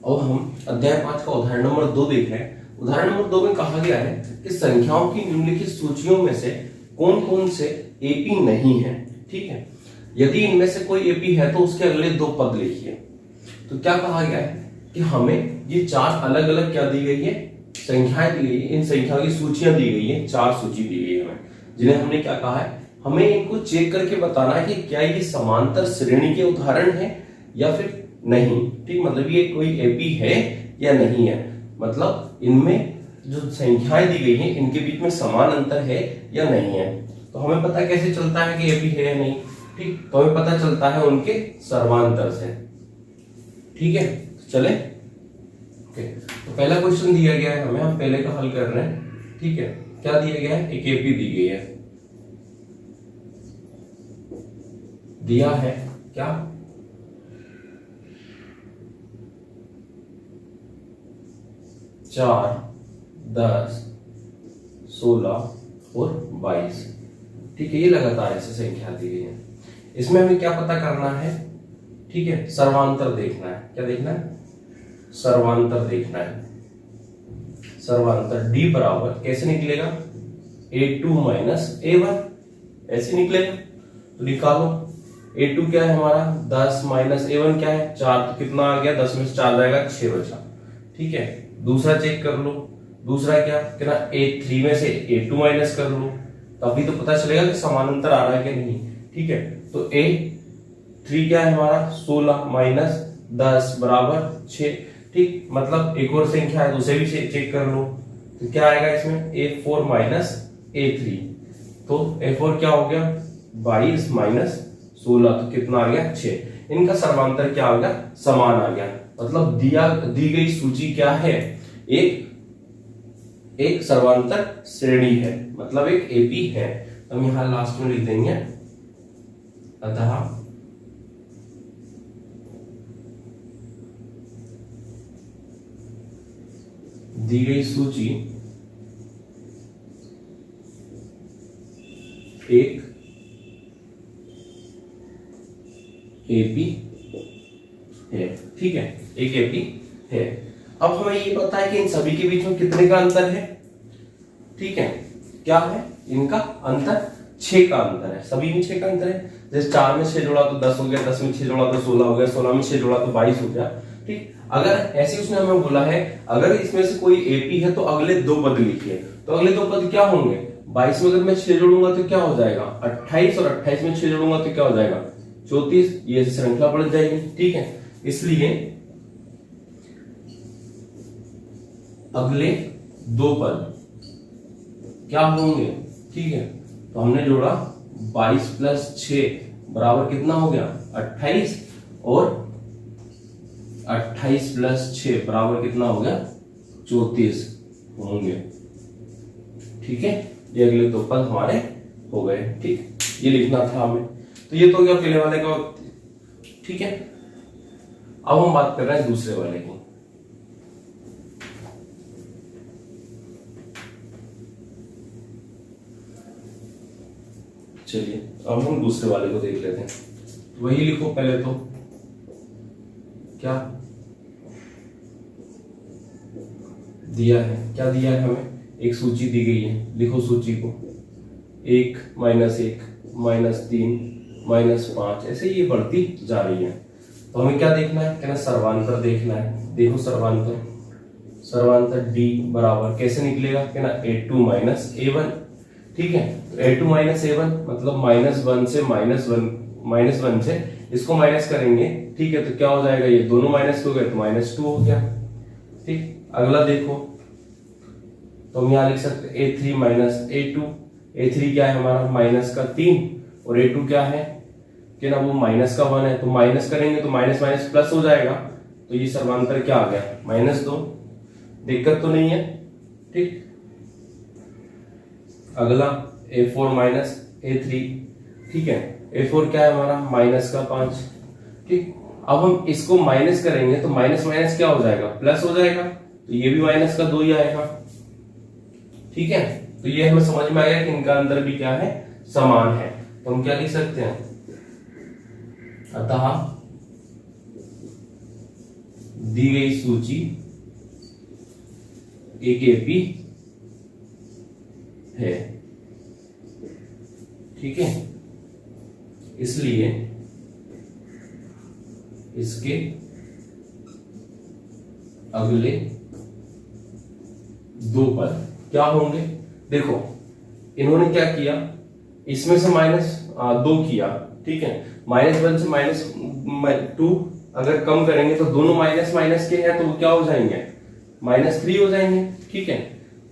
और हम अध्याय 5 का उदाहरण नंबर 2 देख रहे हैं। उदाहरण नंबर 2 में कहा गया है कि संख्याओं की निम्नलिखित सूचियों में से कौन कौन से एपी नहीं है। ठीक है, यदि इनमें से कोई एपी है तो उसके अगले दो पद लिखिए। तो क्या कहा गया है कि हमें ये चार अलग अलग क्या दी गई है, संख्याएं दी गई है। इन संख्याओं की सूचियां दी गई है, चार सूची दी गई है हमें, जिन्हें हमने क्या कहा है, हमें इनको चेक करके बताना है कि क्या ये समांतर श्रेणी के उदाहरण है या फिर नहीं। ठीक, मतलब ये कोई एपी है या नहीं है, मतलब इनमें जो संख्याएं दी गई हैं इनके बीच में समान अंतर है या नहीं है। तो हमें पता कैसे चलता है कि एपी है या नहीं। ठीक, तो हमें पता चलता है उनके सर्वांतर से। ठीक है, चले ओके। तो पहला क्वेश्चन दिया गया है हमें, हम पहले का हल कर रहे हैं। ठीक है, क्या दिया गया है, एक एपी दी गई है, दिया है क्या, 4, 10, 16 और 22। ठीक है, ये लगातार ऐसे संख्या दी गई है। इसमें हमें क्या पता करना है, ठीक है, सर्वांतर देखना है। क्या देखना है, सर्वांतर देखना है। सर्वांतर D बराबर कैसे निकलेगा, A2 माइनस A1, ऐसे निकलेगा। तो निकालो, A2 क्या है हमारा 10 माइनस A1 क्या है 4, तो कितना आ गया, 10 में से 4 जाएगा 6 बचा। ठीक है, दूसरा चेक कर लो, दूसरा क्या कितना, A3 में से A2 माइनस कर लो, तभी तो पता चलेगा कि समानांतर आ रहा है कि नहीं। ठीक है, तो A3 क्या है हमारा 16 माइनस 10 बराबर 6। ठीक, मतलब एक और संख्या है तो उसे भी चेक कर लो। तो क्या आएगा इसमें, A4 माइनस A3, तो A4 क्या हो गया 22 माइनस 16, तो कितना आ गया 6। इनका सर्वांतर क्या आ गया, समान आ गया। मतलब दी गई सूची क्या है, एक सर्वांतर श्रेणी है, मतलब एक एपी है। हम यहां लास्ट में लिख देंगे, अतः दी गई सूची एक एपी है। ठीक है, एक एपी है। अब हमें ये पता है कि इन सभी के बीच में कितने का अंतर है। ठीक है, क्या है इनका अंतर, 6 का अंतर है, सभी में 6 का अंतर है। जैसे 4 में 6 जोड़ा तो 10 हो गया, 10 में 6 जोड़ा तो 16 हो गया, 16 में 6 जोड़ा तो 22 हो गया। ठीक, अगर ऐसे उसने हमें बोला है अगर इसमें से कोई एपी है तो अगले दो पद लिखिए। तो अगले दो पद क्या होंगे, 22 में अगर मैं 6 जोड़ूंगा तो क्या हो जाएगा 28, और 28 में 6 जोड़ूंगा तो क्या हो जाएगा 34। ये श्रृंखला बढ़ जाएगी। ठीक है, इसलिए अगले दो पद क्या होंगे। ठीक है, तो हमने जोड़ा 22 प्लस 6 बराबर कितना हो गया 28, और 28 प्लस 6 बराबर कितना हो गया 34 होंगे। ठीक है, ये अगले दो पद हमारे हो गए। ठीक, ये लिखना था हमें। तो ये तो हो गया पहले वाले का। ठीक है, अब हम बात कर रहे हैं दूसरे वाले की। चलिए अब हम दूसरे वाले को देख लेते हैं। वही लिखो पहले तो, क्या दिया है, क्या दिया है हमें, एक सूची दी गई है, लिखो सूची को 1 माइनस 1 माइनस 3 माइनस 5, ऐसे ये बढ़ती जा रही है। तो हमें क्या देखना है, कहना सर्वांतर देखना है। देखो सर्वांतर, सर्वांतर D बराबर कैसे निकलेगा, कहना A2 माइनस A1। ठीक है, A2 माइनस A1 मतलब -1 से -1 से इसको माइनस करेंगे। ठीक है, तो क्या हो जाएगा, ये दोनों माइनस हो गए तो -2 हो गया। ठीक, अगला देखो, तो हम यहां लिख सकते A3 माइनस A2। A3 क्या है हमारा माइनस का 3, और A2 क्या है कि ना वो माइनस का 1 है, तो माइनस करेंगे तो माइनस माइनस प्लस हो जाएगा। तो ये सर्वांतर क्या आ गया -2, दिक्कत तो नहीं है। ठीक, अगला A4 माइनस A3। ठीक है, A4 क्या है हमारा माइनस का 5। ठीक, अब हम इसको माइनस करेंगे तो माइनस माइनस क्या हो जाएगा प्लस हो जाएगा, तो ये भी माइनस का 2 ही आएगा। ठीक है, तो ये हमें समझ में आया कि इनका अंतर भी क्या है, समान है। तो हम क्या लिख सकते हैं, अतः दी गई सूची एक एपी है, ठीक है, इसलिए इसके अगले दो पद क्या होंगे। देखो इन्होंने क्या किया, इसमें से -2 किया, ठीक है, -1 से -2 अगर कम करेंगे तो दोनों माइनस माइनस के हैं तो वो क्या हो जाएंगे, -3 हो जाएंगे, ठीक है।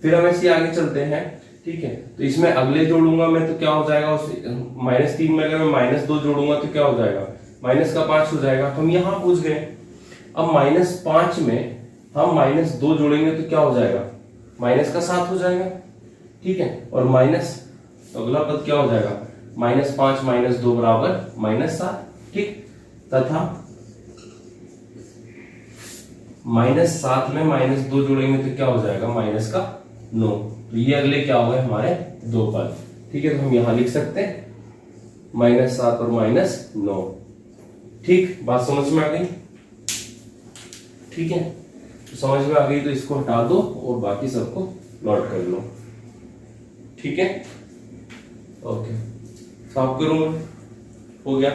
फिर हम ऐसे आगे चलते हैं, ठीक है, तो इसमें अगले जोड़ूंगा मैं तो क्या हो जाएगा, उस -3 में अगर मैं -2 जोड़ूंगा तो क्या हो जाएगा, -5 हो जाएगा। तो हम यहां पूछ गए, अब -5 में हम -2 जोड़ेंगे तो क्या हो जाएगा, -7 हो जाएगा, ठीक है, और माइनस अगला पद क्या हो जाएगा, -5 -2 बराबर -7, ठीक, तथा -7 में -2 जोड़ेंगे तो क्या हो जाएगा, -9। तो ये अगले क्या हो गए हमारे दो पद, ठीक है, तो हम यहां लिख सकते हैं -7 और -9, ठीक, बात समझ में आ गई, ठीक है, तो समझ में आ गई तो इसको हटा दो और बाकी सबको नोट कर लो, ठीक है, ओके, साफ करूंगा, हो गया।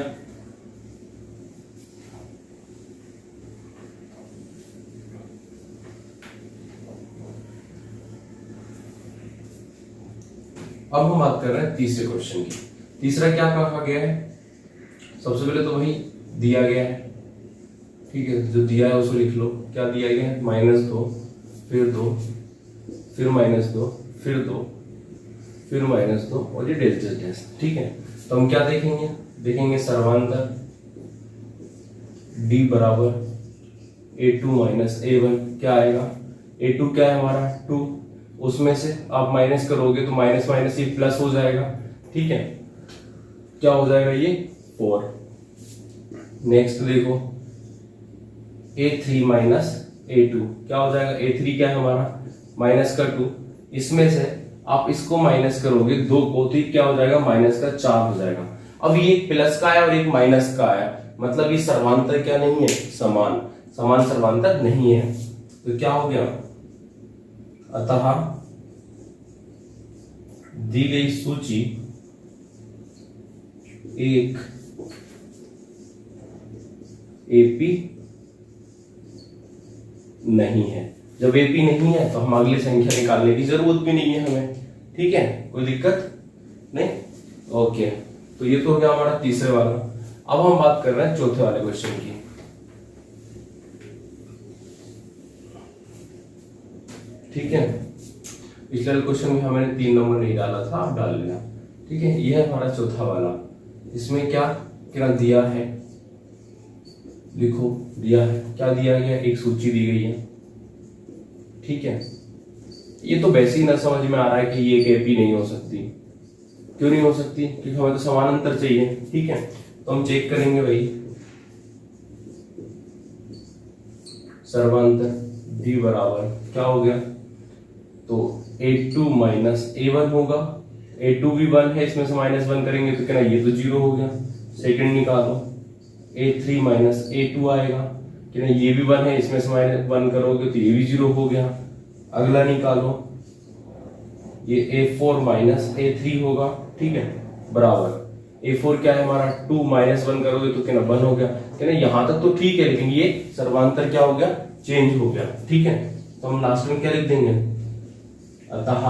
अब हम बात कर रहे हैं तीसरे क्वेश्चन की। तीसरा क्या कहा गया है, सबसे पहले तो वही दिया गया है, ठीक है, जो दिया है उसको लिख लो, क्या दिया गया है, -2 फिर 2 फिर -2 फिर 2 फिर -2 और ये डेल्टा टेस्ट, ठीक है। तो हम क्या देखेंगे, देखेंगे सर्वांतर D बराबर A2 A1, क्या आएगा, A2 क्या है हमारा 2, उसमें से आप माइनस करोगे तो माइनस माइनस ये प्लस हो जाएगा, ठीक है, क्या हो जाएगा ये 4। नेक्स्ट देखो A3 A2 क्या हो जाएगा, A3 क्या है हमारा -2, इसमें से आप इसको माइनस करोगे 2 को तो क्या हो जाएगा, -4 हो जाएगा। अब ये एक प्लस का है और एक माइनस का है, मतलब ये सर्वांतर क्या नहीं है, समान सर्वांतर नहीं है, तो क्या हो गया, अतः दी गई सूची एक एपी नहीं है। जब एपी नहीं है तो हम अगली संख्या निकालने की जरूरत भी नहीं है हमें, ठीक है, कोई दिक्कत नहीं, ओके। तो ये तो हो गया हमारा तीसरे वाला। अब हम बात कर रहे हैं चौथे वाले क्वेश्चन की, ठीक है। पिछले क्वेश्चन में हमने 3 नंबर नहीं डाला था, आप डाल लेना, ठीक है। यह है हमारा चौथा वाला, इसमें क्या दिया है, लिखो, दिया है, क्या दिया गया, एक सूची दी गई है, ठीक है। ये तो वैसे ही ना समझ में आ रहा है कि ये एक एपी नहीं हो सकती, क्यों नहीं हो सकती, क्योंकि हमें तो समानांतर चाहिए, ठीक है। तो हम चेक करेंगे भाई, सर्वांतर D बराबर क्या हो गया, तो A2 A1 होगा, A2 भी 1 है, इसमें से -1 करेंगे तो क्या, ये तो 0 हो गया, सेकंड निकालो, A3 A2 आएगा, कि ये भी 1 है, इसमें से -1 करोगे तो ये भी 0 हो गया। अगला निकालो, ये A4 A3 होगा, ठीक है, बराबर A4 क्या है हमारा 2 -1 करोगे तो क्या 1 हो गया, क्या यहां तक तो ठीक है, लेकिन ये सर्वांतर क्या हो गया, चेंज हो गया, ठीक है। तो हम लास्ट में क्या लिख देंगे, अतः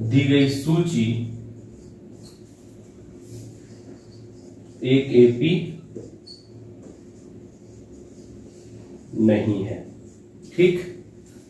दी गई सूची एक एपी नहीं है, ठीक।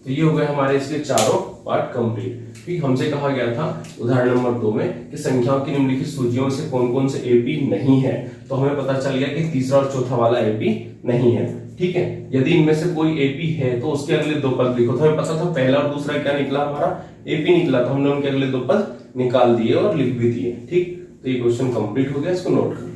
तो ये हो गए हमारे इसके चारों पार्ट कंप्लीट, ठीक। हमसे कहा गया था उदाहरण नंबर 2 में कि संख्याओं की निम्नलिखित सूचियों से कौन कौन से एपी नहीं है, तो हमें पता चल गया कि तीसरा और चौथा वाला एपी नहीं है, ठीक है। यदि इनमें से कोई एपी है तो उसके अगले 2 पद लिखो, तो हमें पता था पहला और दूसरा क्या निकला, हमारा एपी निकला, तो हमने उनके अगले 2 पद निकाल दिए और लिख भी दिए, ठीक। तो ये क्वेश्चन कंप्लीट हो गया, इसको नोट कर